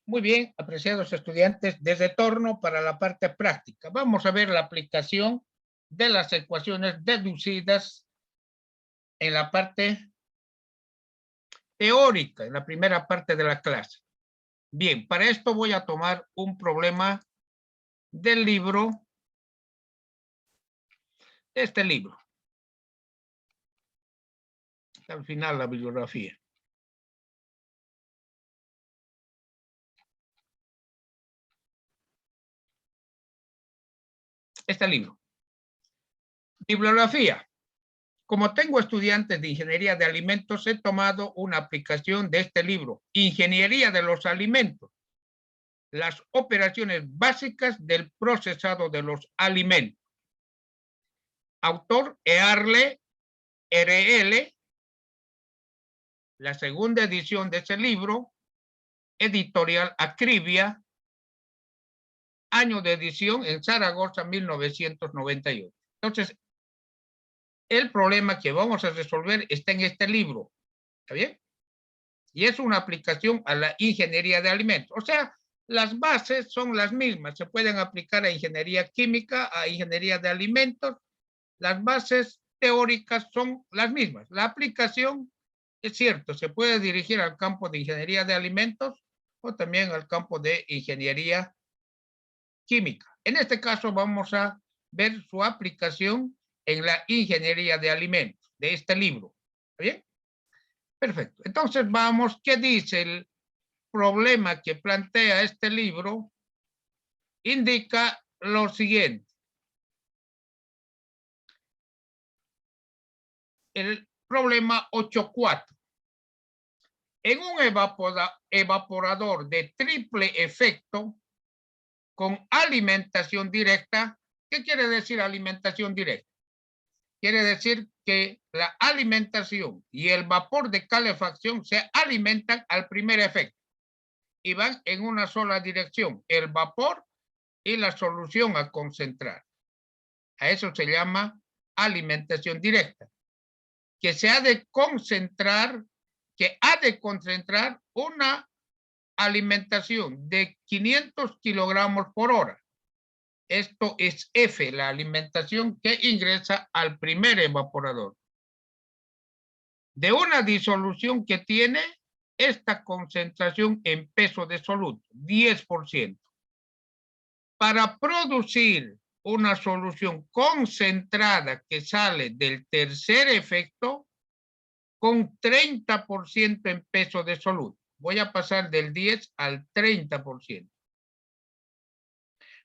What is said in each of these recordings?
Muy bien, apreciados estudiantes, de retorno para la parte práctica. Vamos a ver la aplicación de las ecuaciones deducidas en la parte teórica, en la primera parte de la clase. Bien, para esto voy a tomar un problema del libro, este libro. Al final la bibliografía. Este libro. Bibliografía. Como tengo estudiantes de Ingeniería de Alimentos, he tomado una aplicación de este libro, Ingeniería de los Alimentos. Las operaciones básicas del procesado de los alimentos. Autor Earle, R.L. La segunda edición de ese libro, editorial Acribia, año de edición en Zaragoza, 1998. Entonces, el problema que vamos a resolver está en este libro. ¿Está bien? Y es una aplicación a la ingeniería de alimentos. O sea, las bases son las mismas. Se pueden aplicar a ingeniería química, a ingeniería de alimentos. Las bases teóricas son las mismas. La aplicación, es cierto, se puede dirigir al campo de ingeniería de alimentos o también al campo de ingeniería química. En este caso vamos a ver su aplicación en la ingeniería de alimentos, de este libro. ¿Está bien? Perfecto. Entonces vamos, ¿qué dice el problema que plantea este libro? Indica lo siguiente. El problema 8.4. En un evaporador de triple efecto con alimentación directa, ¿qué quiere decir alimentación directa? Quiere decir que la alimentación y el vapor de calefacción se alimentan al primer efecto y van en una sola dirección, el vapor y la solución a concentrar. A eso se llama alimentación directa, que se ha de concentrar, una alimentación de 500 kilogramos por hora. Esto es F, la alimentación que ingresa al primer evaporador. De una disolución que tiene esta concentración en peso de soluto, 10%. Para producir una solución concentrada que sale del tercer efecto con 30% en peso de soluto. Voy a pasar del 10 al 30%.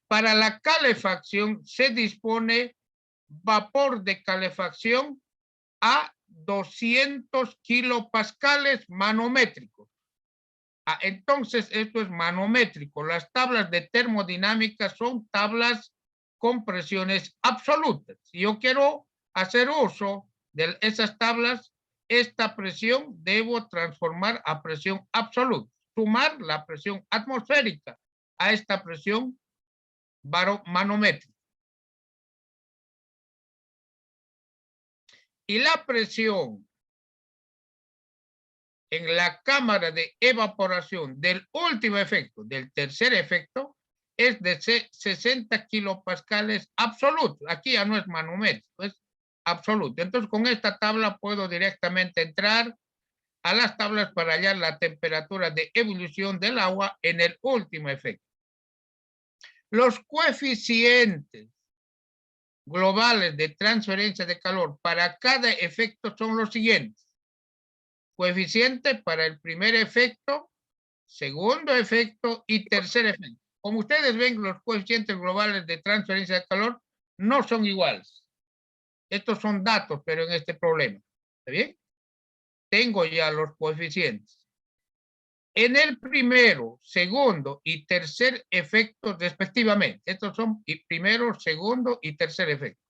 Para la calefacción se dispone vapor de calefacción a 200 kilopascales manométricos. Entonces, esto es manométrico. Las tablas de termodinámica son tablas con presiones absolutas. Si yo quiero hacer uso de esas tablas, esta presión debo transformar a presión absoluta. Sumar la presión atmosférica a esta presión manométrica. Y la presión en la cámara de evaporación del último efecto, del tercer efecto, es de 60 kilopascales absoluto. Aquí ya no es manométrico, es absoluto. Entonces, con esta tabla puedo directamente entrar a las tablas para hallar la temperatura de ebullición del agua en el último efecto. Los coeficientes globales de transferencia de calor para cada efecto son los siguientes. Coeficiente para el primer efecto, segundo efecto y tercer efecto. Como ustedes ven, los coeficientes globales de transferencia de calor no son iguales. Estos son datos, pero en este problema. ¿Está bien? Tengo ya los coeficientes. En el primero, segundo y tercer efecto respectivamente. Estos son primero, segundo y tercer efecto.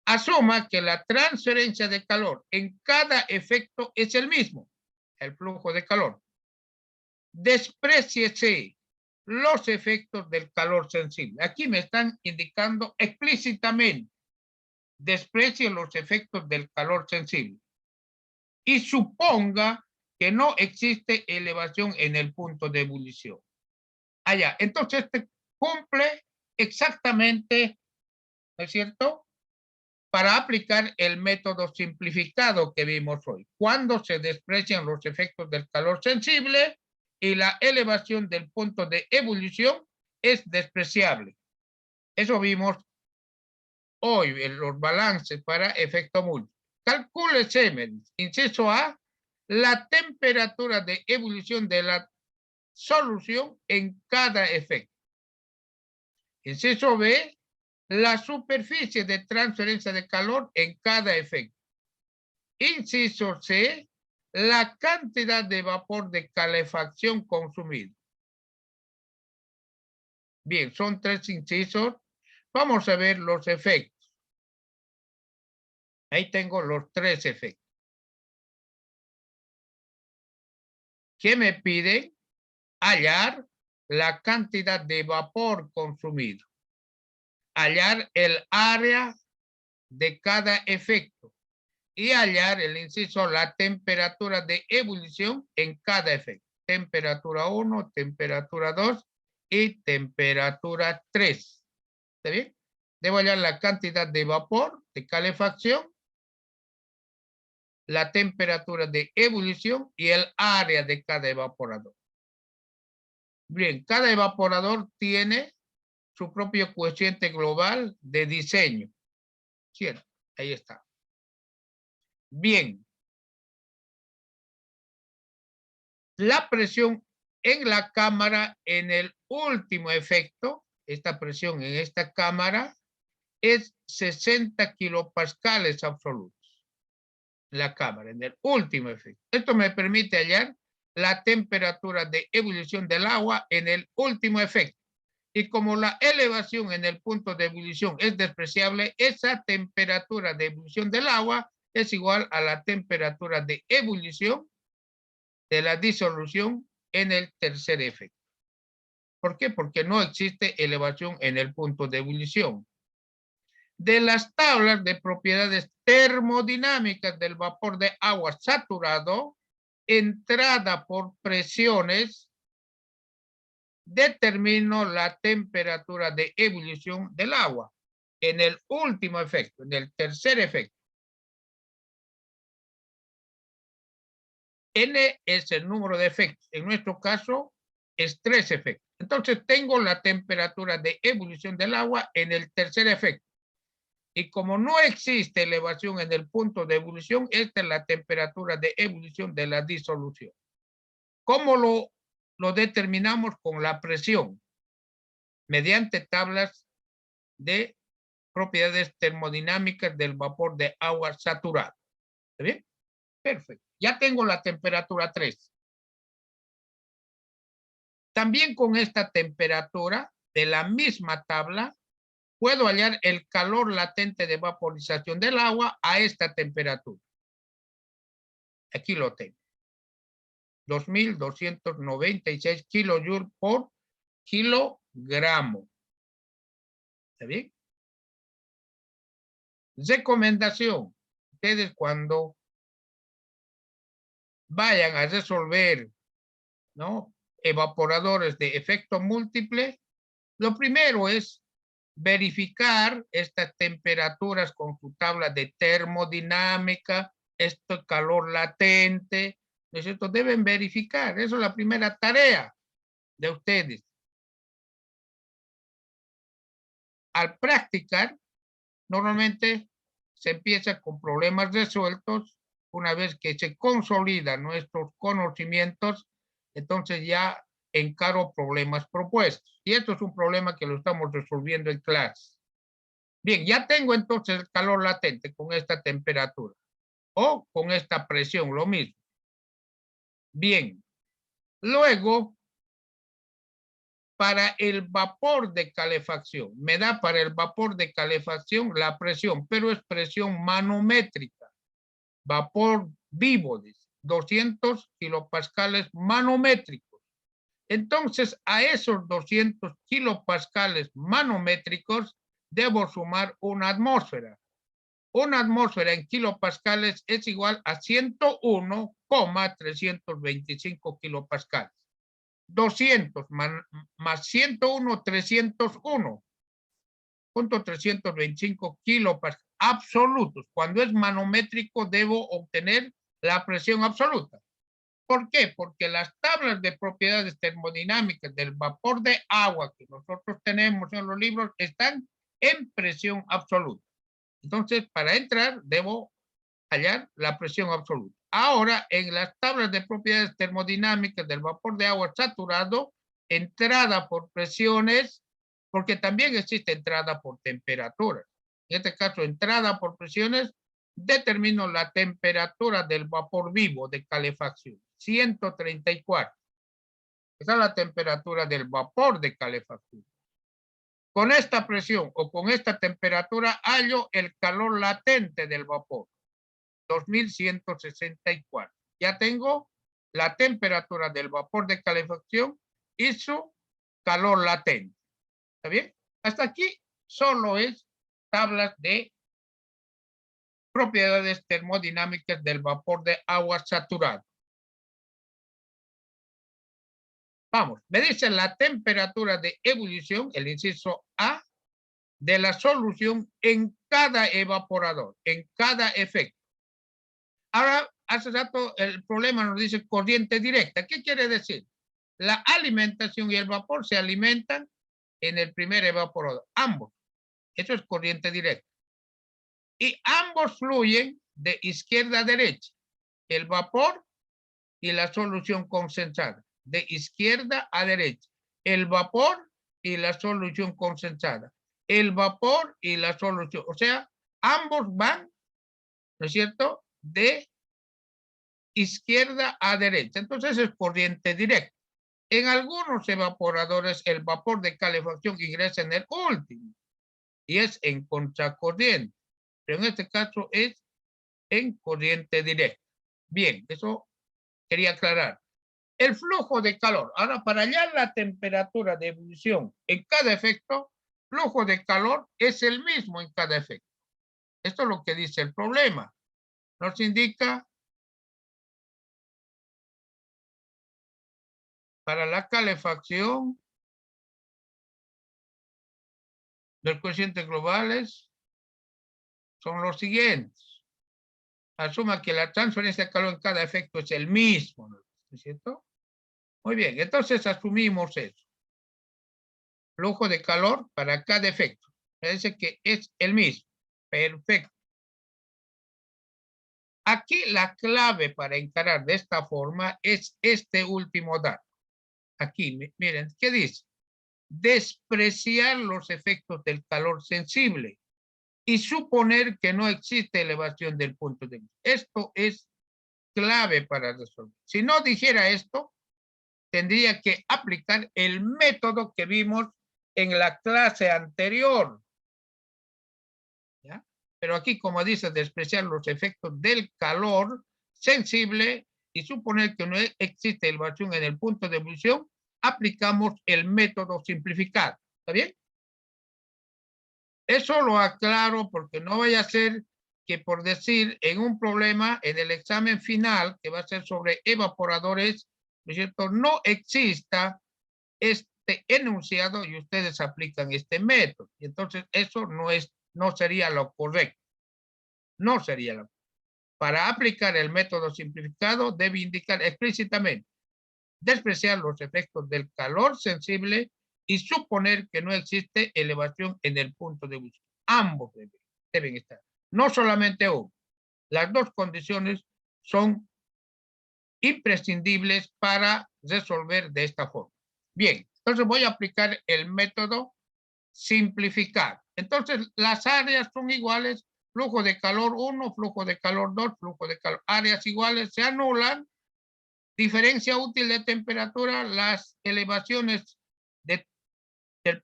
Asuma que la transferencia de calor en cada efecto es el mismo, el flujo de calor. Despréciese los efectos del calor sensible. Aquí me están indicando explícitamente, desprecie los efectos del calor sensible. Y suponga que no existe elevación en el punto de ebullición. allá. Entonces, este cumple exactamente, ¿no es cierto?, para aplicar el método simplificado que vimos hoy, cuando se desprecian los efectos del calor sensible y la elevación del punto de ebullición es despreciable. Eso vimos hoy en los balances para efecto múltiple. Calcúlese, inciso A, la temperatura de ebullición de la solución en cada efecto. Inciso B, la superficie de transferencia de calor en cada efecto. Inciso C, la cantidad de vapor de calefacción consumido. Bien, son 3 incisos. Vamos a ver los efectos. Ahí tengo los 3 efectos. ¿Qué me piden? Hallar la cantidad de vapor consumido. Hallar el área de cada efecto. Y hallar el inciso, la temperatura de ebullición en cada efecto. Temperatura 1, temperatura 2 y temperatura 3. ¿Está bien? Debo hallar la cantidad de vapor de calefacción, la temperatura de ebullición y el área de cada evaporador. Bien, cada evaporador tiene su propio coeficiente global de diseño. ¿Cierto? Ahí está. Bien. La presión en la cámara en el último efecto, esta presión en esta cámara es 60 kilopascales absolutos. La cámara en el último efecto. Esto me permite hallar la temperatura de ebullición del agua en el último efecto. Y como la elevación en el punto de ebullición es despreciable, esa temperatura de ebullición del agua es igual a la temperatura de ebullición de la disolución en el tercer efecto. ¿Por qué? Porque no existe elevación en el punto de ebullición. De las tablas de propiedades termodinámicas del vapor de agua saturado, entrada por presiones, determino la temperatura de ebullición del agua en el último efecto, en el tercer efecto. N es el número de efectos. En nuestro caso, es 3 efectos. Entonces, tengo la temperatura de ebullición del agua en el tercer efecto. Y como no existe elevación en el punto de ebullición, esta es la temperatura de ebullición de la disolución. ¿Cómo lo determinamos? Con la presión, mediante tablas de propiedades termodinámicas del vapor de agua saturado. ¿Está bien? Perfecto. Ya tengo la temperatura 3. También con esta temperatura de la misma tabla puedo hallar el calor latente de vaporización del agua a esta temperatura. Aquí lo tengo. 2296 kilojoules por kilogramo. ¿Está bien? Recomendación. Ustedes cuando vayan a resolver, ¿no?, evaporadores de efecto múltiple, lo primero es verificar estas temperaturas con su tabla de termodinámica, este calor latente, ¿no es cierto? Deben verificar, eso es la primera tarea de ustedes. Al practicar, normalmente se empieza con problemas resueltos. Una vez que se consolidan nuestros conocimientos, entonces ya encaro problemas propuestos. Y esto es un problema que lo estamos resolviendo en clase. Bien, ya tengo entonces el calor latente con esta temperatura o con esta presión, lo mismo. Bien, luego, para el vapor de calefacción, me da para el vapor de calefacción la presión, pero es presión manométrica. Vapor vivo, 200 kilopascales manométricos. Entonces, a esos 200 kilopascales manométricos debo sumar una atmósfera. Una atmósfera en kilopascales es igual a 101,325 kilopascales. 200 más 101, 301.325 kilopascales absolutos. Cuando es manométrico debo obtener la presión absoluta. ¿Por qué? Porque las tablas de propiedades termodinámicas del vapor de agua que nosotros tenemos en los libros están en presión absoluta. Entonces, para entrar, debo hallar la presión absoluta. Ahora, en las tablas de propiedades termodinámicas del vapor de agua saturado, entrada por presiones, porque también existe entrada por temperatura. En este caso, entrada por presiones, determino la temperatura del vapor vivo de calefacción, 134. Esa es la temperatura del vapor de calefacción. Con esta presión o con esta temperatura hallo el calor latente del vapor, 2164. Ya tengo la temperatura del vapor de calefacción y su calor latente. ¿Está bien? Hasta aquí solo es tablas de propiedades termodinámicas del vapor de agua saturado. Vamos, me dice la temperatura de ebullición, el inciso A, de la solución en cada evaporador, en cada efecto. Ahora, hace rato el problema nos dice corriente directa. ¿Qué quiere decir? La alimentación y el vapor se alimentan en el primer evaporador, ambos. Eso es corriente directa. Y ambos fluyen de izquierda a derecha. El vapor y la solución concentrada. De izquierda a derecha. El vapor y la solución concentrada. El vapor y la solución. O sea, ambos van, ¿no es cierto?, de izquierda a derecha. Entonces es corriente directa. En algunos evaporadores el vapor de calefacción ingresa en el último y es en contracorriente. Pero en este caso es en corriente directa. Bien, eso quería aclarar. El flujo de calor. Ahora, para hallar la temperatura de ebullición en cada efecto, flujo de calor es el mismo en cada efecto. Esto es lo que dice el problema. Nos indica para la calefacción los cocientes globales son los siguientes. Asuma que la transferencia de calor en cada efecto es el mismo, ¿no es cierto? Muy bien, entonces asumimos eso. Flujo de calor para cada efecto. Parece que es el mismo. Perfecto. Aquí la clave para encarar de esta forma es este último dato. Aquí, miren, ¿qué dice? Despreciar los efectos del calor sensible y suponer que no existe elevación del punto de vista. Esto es clave para resolver. Si no dijera esto, tendría que aplicar el método que vimos en la clase anterior. ¿Ya? Pero aquí, como dice, despreciar los efectos del calor sensible y suponer que no existe elevación en el punto de ebullición, aplicamos el método simplificado. ¿Está bien? Eso lo aclaro porque no vaya a ser que por decir en un problema en el examen final, que va a ser sobre evaporadores, ¿no es cierto?, no exista este enunciado y ustedes aplican este método. Y entonces eso no sería lo correcto. No sería lo correcto. Para aplicar el método simplificado debe indicar explícitamente despreciar los efectos del calor sensible y suponer que no existe elevación en el punto de ebullición. Ambos deben estar, no solamente uno. Las dos condiciones son imprescindibles para resolver de esta forma. Bien, entonces voy a aplicar el método simplificado. Entonces las áreas son iguales, flujo de calor 1, flujo de calor 2, flujo de calor. Áreas iguales se anulan. Diferencia útil de temperatura, las elevaciones del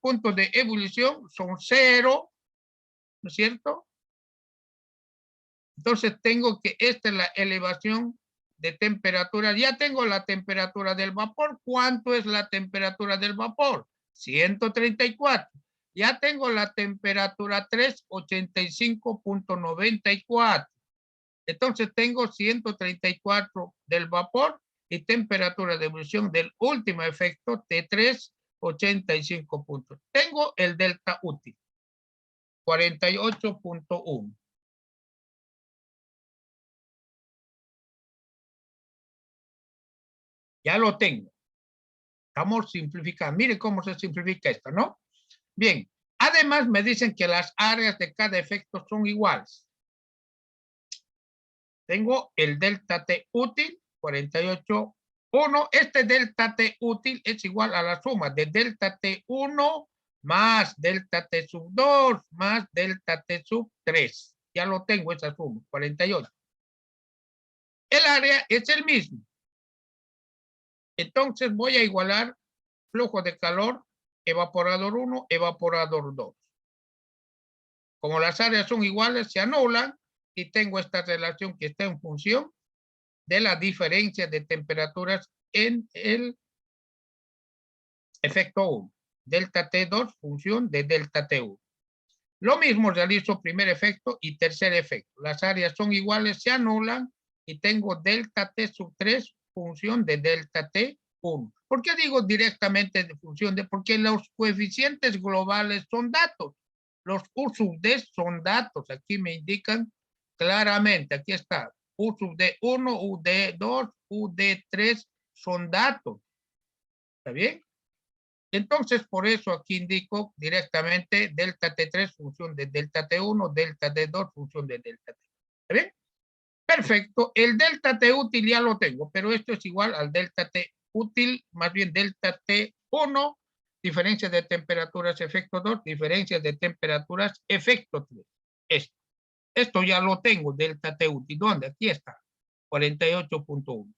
punto de ebullición son 0, ¿no es cierto? Entonces tengo que esta es la elevación de temperatura. Ya tengo la temperatura del vapor. ¿Cuánto es la temperatura del vapor? 134. Ya tengo la temperatura 385.94. Entonces tengo 134 del vapor y temperatura de ebullición del último efecto T3, 85 puntos. Tengo el delta útil, 48.1. Ya lo tengo. Estamos simplificando. Mire cómo se simplifica esto, ¿no? Bien. Además, me dicen que las áreas de cada efecto son iguales. Tengo el delta T útil, 48.1. Este delta T útil es igual a la suma de delta T1 más delta T sub 2 más delta T sub 3. Ya lo tengo esa suma, 48. El área es el mismo. Entonces voy a igualar flujo de calor, evaporador 1, evaporador 2. Como las áreas son iguales, se anulan y tengo esta relación que está en función de la diferencia de temperaturas en el efecto 1. Delta T2 función de delta T1. Lo mismo realizo primer efecto y tercer efecto. Las áreas son iguales, se anulan y tengo delta T sub 3 función de delta T1. ¿Por qué digo directamente de función de? Porque los coeficientes globales son datos. Los U sub D son datos. Aquí me indican claramente, aquí está. U sub D1, UD2, UD3 son datos. ¿Está bien? Entonces, por eso aquí indico directamente delta T3 función de delta T1, delta T2 función de delta T. ¿Está bien? Perfecto. El delta T útil ya lo tengo, pero esto es igual al delta T útil, más bien delta T1, diferencias de temperaturas efecto 2, diferencias de temperaturas efecto 3. Esto ya lo tengo, delta T útil. ¿Dónde? Aquí está, 48.1.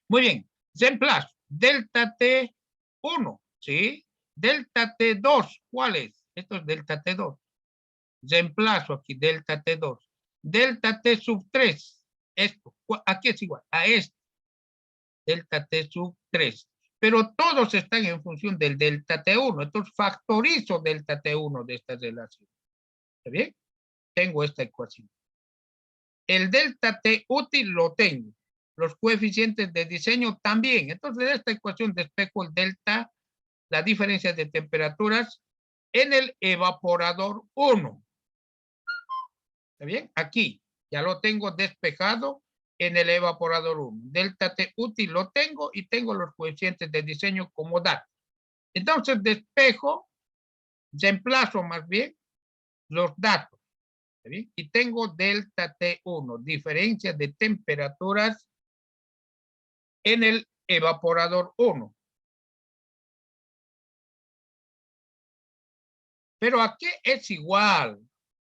Muy bien, reemplazo. Delta T1, ¿sí? Delta T2, ¿cuál es? Esto es delta T2. Reemplazo aquí, delta T2. Delta T sub 3, esto, aquí es igual a este, delta T sub 3. Pero todos están en función del delta T1, entonces factorizo delta T1 de esta relación. ¿Está bien? Tengo esta ecuación. El delta T útil lo tengo. Los coeficientes de diseño también. Entonces, de esta ecuación despejo el delta, la diferencia de temperaturas en el evaporador 1. ¿Está bien? Aquí ya lo tengo despejado en el evaporador 1. Delta T útil lo tengo y tengo los coeficientes de diseño como datos. Entonces, despejo, reemplazo más bien los datos. ¿Está bien? Y tengo delta T1, diferencia de temperaturas en el evaporador 1. Pero aquí es igual.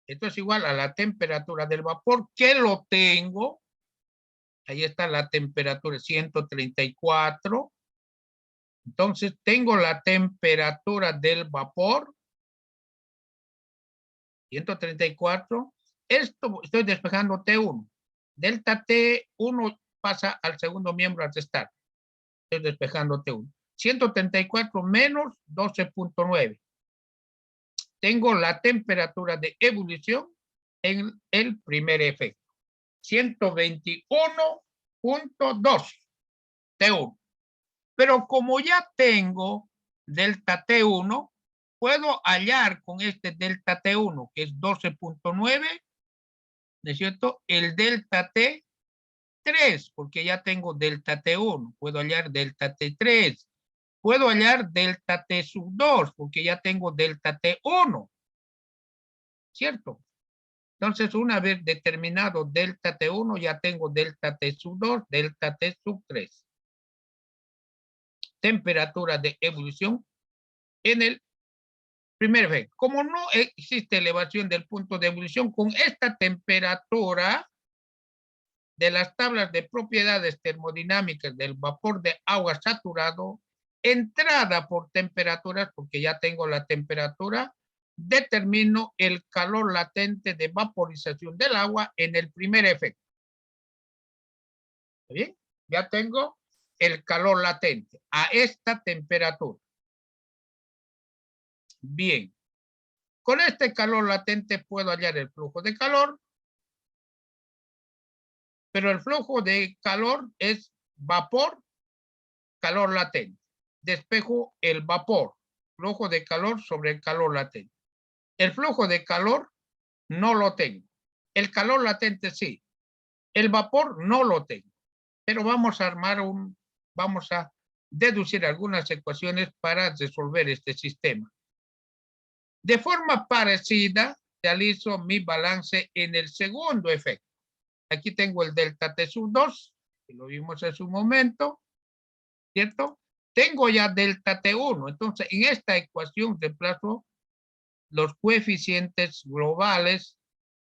Esto es igual a la temperatura del vapor que lo tengo. Ahí está la temperatura, 134. Entonces tengo la temperatura del vapor, 134. Esto estoy despejando T1. Delta T1 pasa al segundo miembro al restar. Estoy despejando T1. 134 menos 12.9. Tengo la temperatura de ebullición en el primer efecto. 121.2 T1. Pero como ya tengo delta T1, puedo hallar con este delta T1, que es 12.9, ¿no es cierto? El delta T3, porque ya tengo delta T1. Puedo hallar delta T3. Puedo hallar delta T sub 2, porque ya tengo delta T1. ¿Cierto? Entonces, una vez determinado delta T1, ya tengo delta T sub 2, delta T sub 3. Temperatura de ebullición en el primer efecto. Como no existe elevación del punto de ebullición, con esta temperatura de las tablas de propiedades termodinámicas del vapor de agua saturado, entrada por temperaturas, porque ya tengo la temperatura, determino el calor latente de vaporización del agua en el primer efecto. ¿Está bien? Ya tengo el calor latente a esta temperatura. Bien. Con este calor latente puedo hallar el flujo de calor, pero el flujo de calor es vapor, calor latente. Despejo el vapor, flujo de calor sobre el calor latente. El flujo de calor no lo tengo. El calor latente sí. El vapor no lo tengo. Pero vamos a vamos a deducir algunas ecuaciones para resolver este sistema. De forma parecida, realizo mi balance en el segundo efecto. Aquí tengo el delta T sub 2, que lo vimos en su momento, ¿cierto? Tengo ya delta T1, entonces en esta ecuación reemplazo los coeficientes globales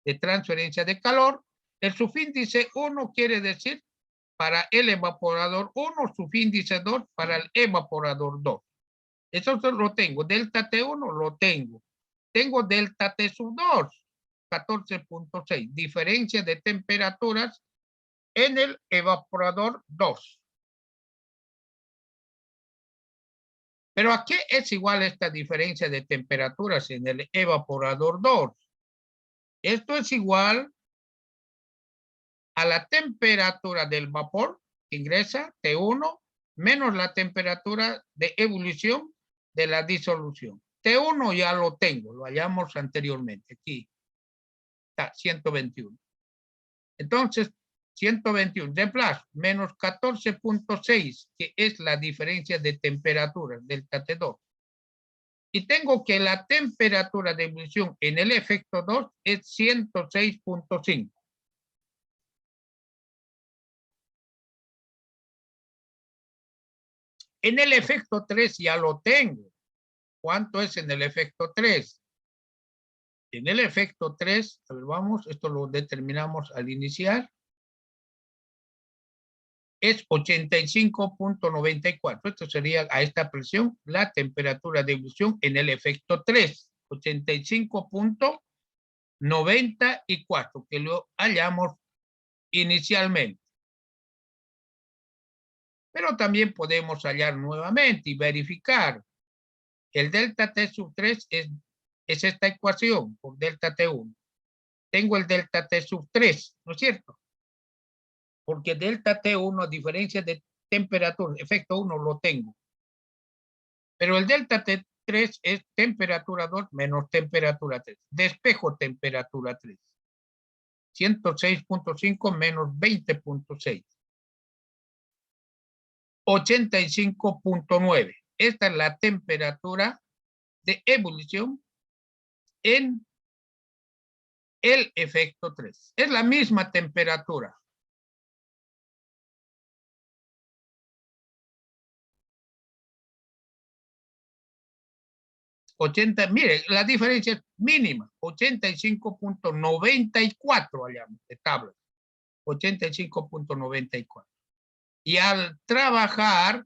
de transferencia de calor. El subíndice 1 quiere decir para el evaporador 1, subíndice 2 para el evaporador 2. Eso lo tengo. Delta T1 lo tengo. Tengo delta T sub 2, 14.6. Diferencia de temperaturas en el evaporador 2. Pero ¿a qué es igual esta diferencia de temperaturas en el evaporador 2? Esto es igual a la temperatura del vapor que ingresa, T1, menos la temperatura de ebullición de la disolución. T1 ya lo tengo, lo hallamos anteriormente. Aquí está 121. Entonces, 121 reemplazo menos 14.6, que es la diferencia de temperatura del T2. Y tengo que la temperatura de ebullición en el efecto 2 es 106.5. En el efecto 3 ya lo tengo. ¿Cuánto es en el efecto 3? En el efecto 3, a ver, vamos, esto lo determinamos al iniciar. Es 85.94. Esto sería a esta presión la temperatura de ebullición en el efecto 3. 85.94, que lo hallamos inicialmente. Pero también podemos hallar nuevamente y verificar. El delta T sub 3 es esta ecuación por delta T1. Tengo el delta T sub 3, ¿no es cierto? Porque delta T1, a diferencia de temperatura, efecto 1 lo tengo. Pero el delta T3 es temperatura 2 menos temperatura 3. Despejo temperatura 3. 106.5 menos 20.6. 85.9. Esta es la temperatura de ebullición en el efecto 3. Es la misma temperatura. Mire, la diferencia es mínima, 85.94 hallamos de tabla. 85.94. Y al trabajar,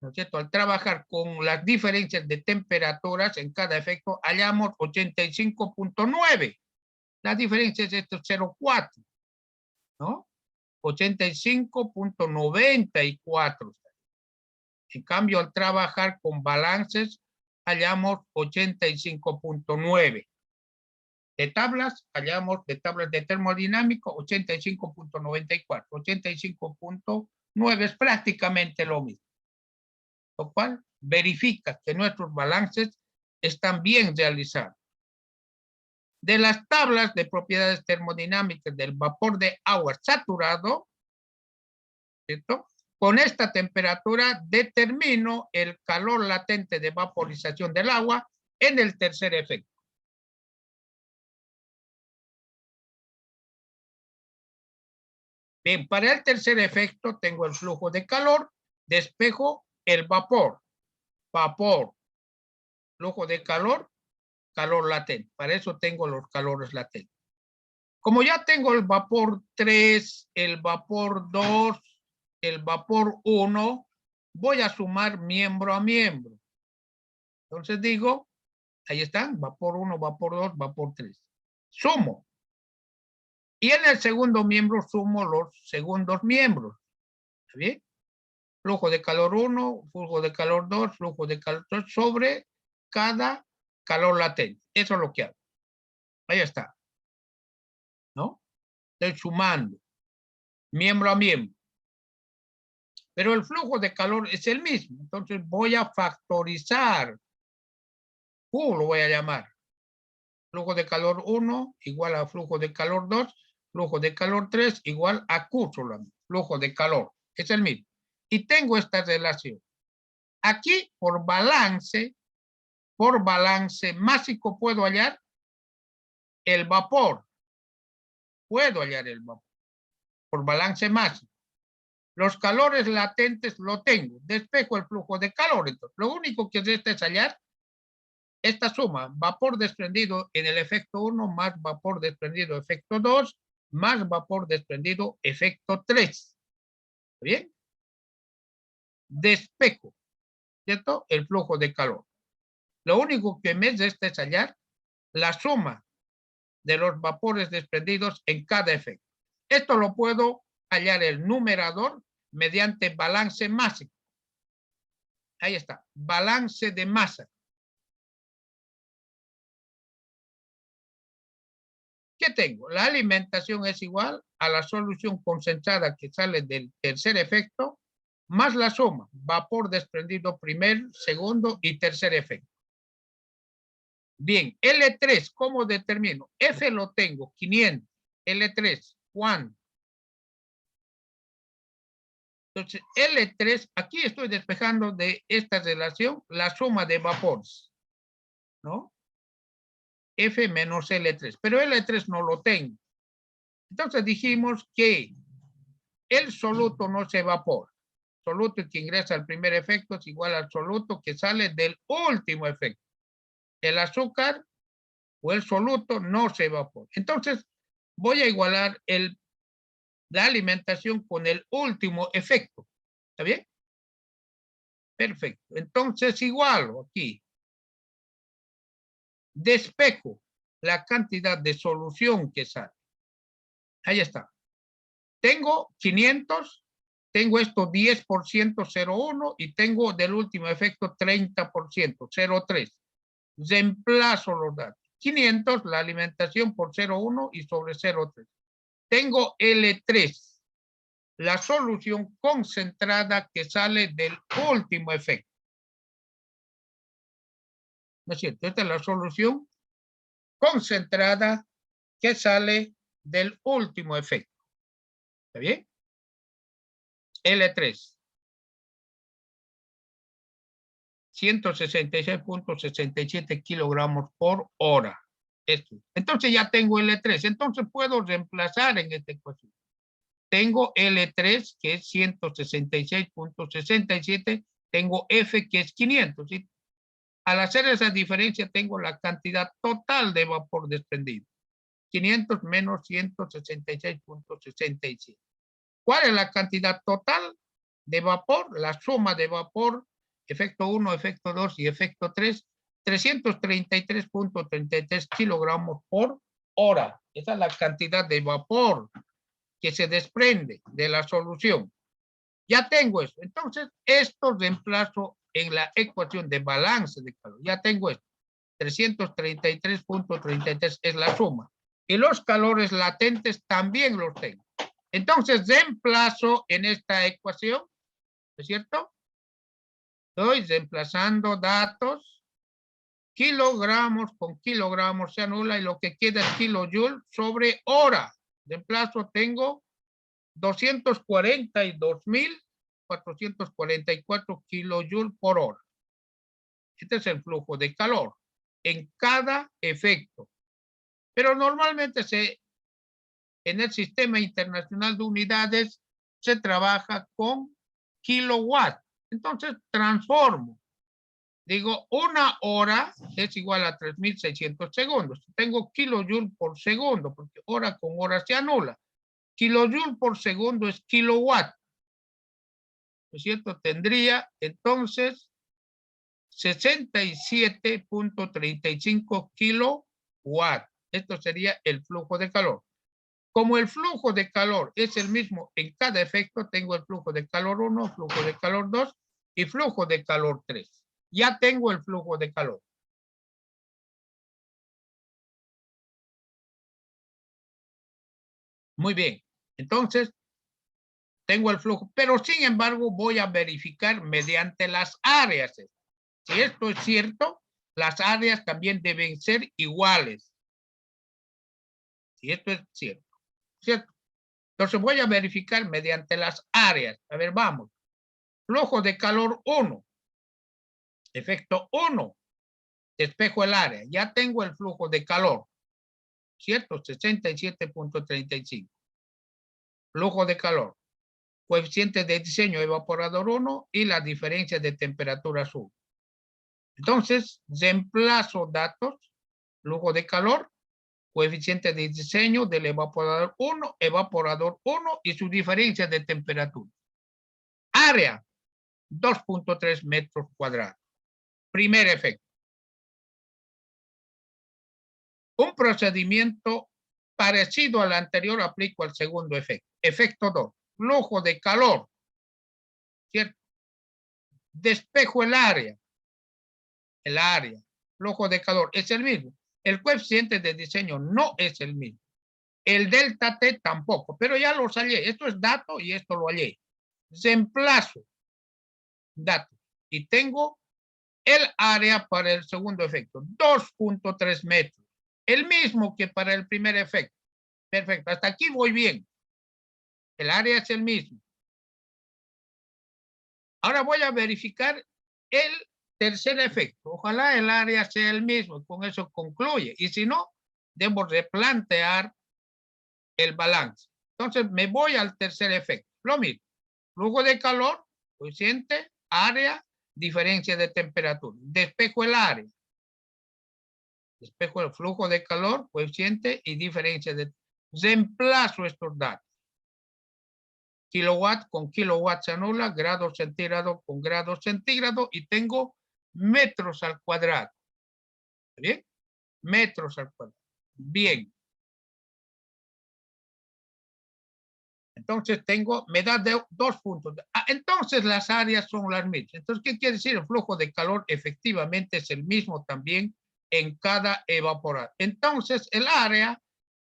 ¿no es cierto? Al trabajar con las diferencias de temperaturas en cada efecto, hallamos 85.9. La diferencia es esto, 0.4, ¿no? 85.94. En cambio, al trabajar con balances, hallamos 85.9. De tablas, hallamos de tablas de termodinámico 85.94. 85.9 es prácticamente lo mismo. Lo cual verifica que nuestros balances están bien realizados. De las tablas de propiedades termodinámicas del vapor de agua saturado, ¿cierto? Con esta temperatura determino el calor latente de vaporización del agua en el tercer efecto. Bien, para el tercer efecto tengo el flujo de calor, despejo el vapor, flujo de calor, calor latente. Para eso tengo los calores latentes. Como ya tengo el vapor 3, el vapor 2, el vapor 1, voy a sumar miembro a miembro. Entonces digo, ahí están, vapor 1, vapor 2, vapor 3. Sumo. Y en el segundo miembro sumo los segundos miembros. ¿Está bien? Flujo de calor 1, flujo de calor 2, flujo de calor 3 sobre cada calor latente. Eso es lo que hago. Ahí está. ¿No? Estoy sumando. miembro a miembro. Pero el flujo de calor es el mismo. Entonces voy a factorizar. Q lo voy a llamar. Flujo de calor 1 igual a flujo de calor 2. Flujo de calor 3 igual a Q solamente. Flujo de calor. Es el mismo. Y tengo esta relación. Aquí, por balance másico, puedo hallar el vapor. Puedo hallar el vapor. Por balance másico. Los calores latentes lo tengo. Despejo el flujo de calor. Entonces, lo único que resta es hallar esta suma. Vapor desprendido en el efecto 1 más vapor desprendido efecto 2 más vapor desprendido efecto 3. ¿Bien? Despejo, ¿cierto? El flujo de calor. Lo único que me resta es hallar la suma de los vapores desprendidos en cada efecto. Esto lo puedo hallar el numerador mediante balance másico. Ahí está, balance de masa. ¿Qué tengo? La alimentación es igual a la solución concentrada que sale del tercer efecto, más la suma, vapor desprendido primer, segundo y tercer efecto. Bien, L3, ¿cómo determino? F lo tengo, 500. L3, ¿cuánto? Entonces, L3, aquí estoy despejando de esta relación la suma de vapores, ¿no? F menos L3, pero L3 no lo tengo. Entonces dijimos que el soluto no se evapora. Soluto que ingresa al primer efecto es igual al soluto que sale del último efecto. El azúcar o el soluto no se evapora. Entonces, voy a igualar la alimentación con el último efecto. ¿Está bien? Perfecto. Entonces, igualo aquí. Despejo la cantidad de solución que sale. Ahí está. Tengo 500, tengo esto 10%, 0,1 y tengo del último efecto 30%, 0,3. Reemplazo los datos. 500, la alimentación por 0,1 y sobre 0,3. Tengo L3, la solución concentrada que sale del último efecto. ¿No es cierto? Esta es la solución concentrada que sale del último efecto. ¿Está bien? L3. 166.67 kilogramos por hora. Esto. Entonces ya tengo L3. Entonces puedo reemplazar en esta ecuación. Tengo L3 que es 166.67. Tengo F que es 500. ¿Sí? Al hacer esa diferencia tengo la cantidad total de vapor desprendido. 500 menos 166.67. ¿Cuál es la cantidad total de vapor? La suma de vapor, efecto 1, efecto 2 y efecto 3, 333.33 kilogramos por hora. Esa es la cantidad de vapor que se desprende de la solución. Ya tengo eso. Entonces, esto reemplazo en la ecuación de balance de calor. Ya tengo esto. 333.33 es la suma. Y los calores latentes también los tengo. Entonces, reemplazo en esta ecuación, ¿no es cierto? Estoy reemplazando datos. Kilogramos con kilogramos se anula y lo que queda es kilojoule sobre hora. Reemplazo, tengo 242.444 kilojoule por hora. Este es el flujo de calor en cada efecto. Pero normalmente en el Sistema Internacional de Unidades se trabaja con kilowatt. Entonces transformo. Digo, una hora es igual a 3.600 segundos. Tengo kilojoule por segundo, porque hora con hora se anula. Kilojoule por segundo es kilowatt. ¿No es cierto? Tendría entonces 67.35 kilowatt. Esto sería el flujo de calor. Como el flujo de calor es el mismo en cada efecto, tengo el flujo de calor 1, flujo de calor 2 y flujo de calor 3. Ya tengo el flujo de calor. Muy bien. Entonces, tengo el flujo, pero sin embargo voy a verificar mediante las áreas. Si esto es cierto, las áreas también deben ser iguales. Si esto es cierto, ¿cierto? Entonces voy a verificar mediante las áreas. A ver, vamos. Flujo de calor 1. Efecto 1. Despejo el área. Ya tengo el flujo de calor. ¿Cierto? 67.35. Flujo de calor. Coeficiente de diseño evaporador 1 y la diferencia de temperatura azul. Entonces, reemplazo datos, flujo de calor, coeficiente de diseño del evaporador 1 y su diferencia de temperatura. Área, 2.3 metros cuadrados. Primer efecto. Un procedimiento parecido al anterior aplico al segundo efecto. Efecto 2. Flujo de calor. ¿Cierto? Despejo el área. El área. Flujo de calor es el mismo. El coeficiente de diseño no es el mismo. El delta T tampoco, pero ya los hallé. Esto es dato y esto lo hallé. Reemplazo datos y tengo el área para el segundo efecto, 2.3 metros. El mismo que para el primer efecto. Perfecto, hasta aquí voy bien. El área es el mismo. Ahora voy a verificar el tercer efecto. Ojalá el área sea el mismo. Con eso concluye. Y si no, debo replantear el balance. Entonces me voy al tercer efecto. Lo mismo. Flujo de calor, coeficiente, área, diferencia de temperatura. Despejo el área. Despejo el flujo de calor, coeficiente y diferencia de... Reemplazo estos datos. Kilowatt con kilowatt se anula, grado centígrado con grado centígrado y tengo metros al cuadrado. ¿Bien? Metros al cuadrado. Bien. Entonces tengo, me da 2 puntos. Entonces las áreas son las mismas. Entonces, ¿qué quiere decir? El flujo de calor efectivamente es el mismo también en cada evaporador. Entonces el área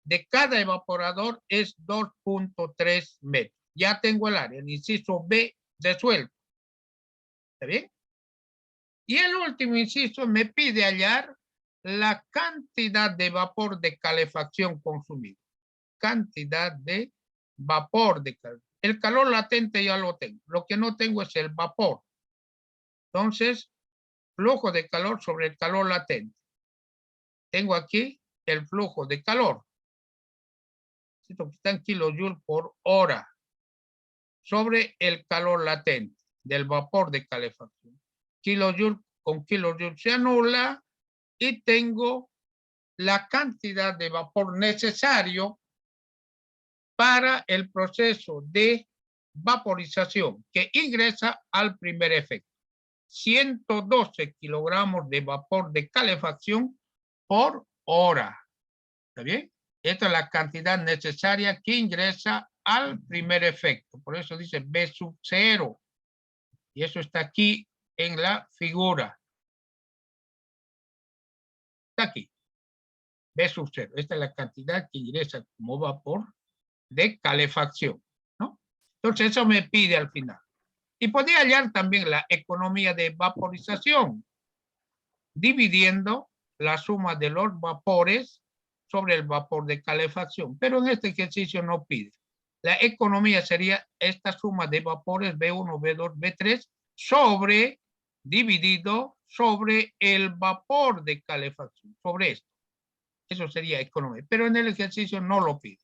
de cada evaporador es 2.3 metros. Ya tengo el área, el inciso B resuelto. ¿Está bien? Y el último inciso me pide hallar la cantidad de vapor de calefacción consumido. Cantidad de vapor de calor. El calor latente ya lo tengo. Lo que no tengo es el vapor. Entonces, flujo de calor sobre el calor latente. Tengo aquí el flujo de calor. Esto que está en kilojoules por hora. Sobre el calor latente del vapor de calefacción. Kilojoule con kilojoule se anula y tengo la cantidad de vapor necesario para el proceso de vaporización que ingresa al primer efecto. 112 kilogramos de vapor de calefacción por hora. ¿Está bien? Esta es la cantidad necesaria que ingresa al primer efecto. Por eso dice B sub 0. Y eso está aquí en la figura. Está aquí. B sub 0. Esta es la cantidad que ingresa como vapor de calefacción, ¿no? Entonces eso me pide al final. Y podría hallar también la economía de vaporización, dividiendo la suma de los vapores sobre el vapor de calefacción. Pero en este ejercicio no pide. La economía sería esta suma de vapores B1, B2, B3 sobre, dividido sobre el vapor de calefacción, sobre esto. Eso sería economía. Pero en el ejercicio no lo pide.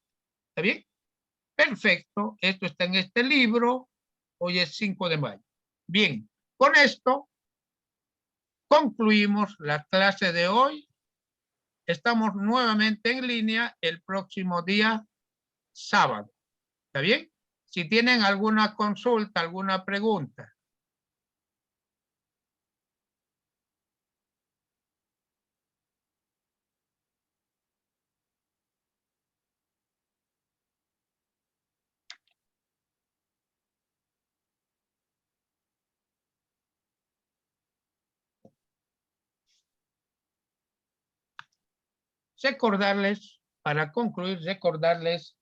¿Está bien? Perfecto. Esto está en este libro. Hoy es 5 de mayo. Bien, con esto concluimos la clase de hoy. Estamos nuevamente en línea el próximo día sábado. ¿Está bien? Si tienen alguna consulta, alguna pregunta. Recordarles, para concluir, recordarles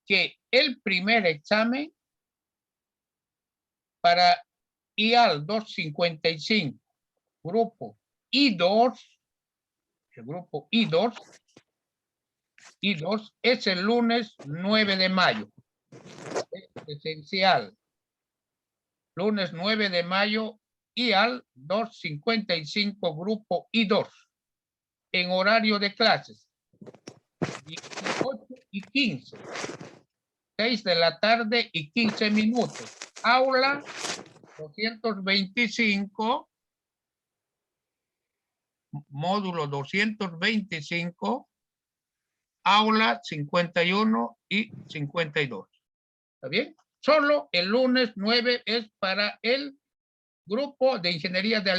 que el primer examen para IAL 255, grupo I2, el grupo I2 es el lunes 9 de mayo. Es esencial. Lunes 9 de mayo, IAL 255, grupo I2, en horario de clases. 18:15. 6 de la tarde y 15 minutos. Aula 225. Módulo 225. Aula 51 y 52. ¿Está bien? Solo el lunes 9 es para el grupo de ingeniería de